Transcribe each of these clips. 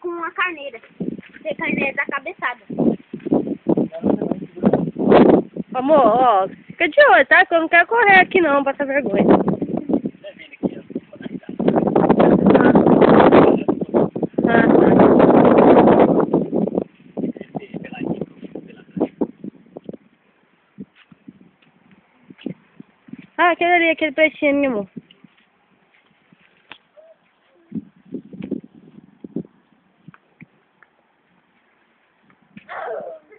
com uma carneira. Tem carneira da cabeçada. Amor, ó, fica de olho, tá? Que eu não quero correr aqui não, passar vergonha. Ah, aquele ali, aquele peixinho, meu amor.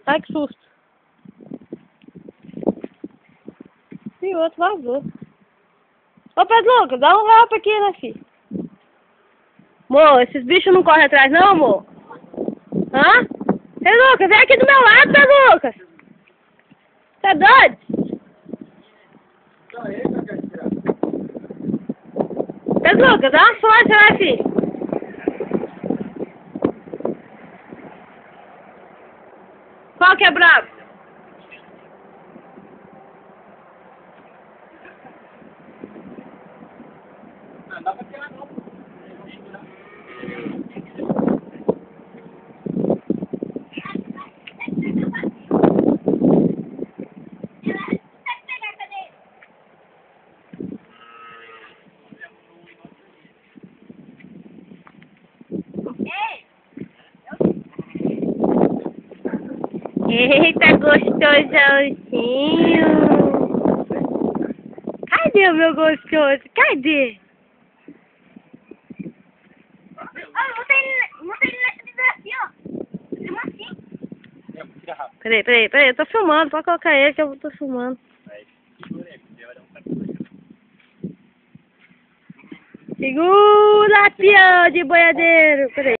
Ai, que susto. E o outro vazou. Ô, Pedro Lucas, dá um rapa aqui, né, filho? Amor, esses bichos não correm atrás, não, amor? Hã? Pedro Lucas, vem aqui do meu lado, Pedro Lucas. Tá doido? Pedro Lucas, dá uma força, né, filho? Qual que é brabo? Não dá pra tirar não. Eita, gostosozinho. Cadê o meu gostoso? Cadê? Não tem nessa desafio, ó. Como assim? Tira rápido. Peraí, eu tô filmando, pode colocar ele que eu tô filmando. Segura, peão de boiadeiro. Peraí.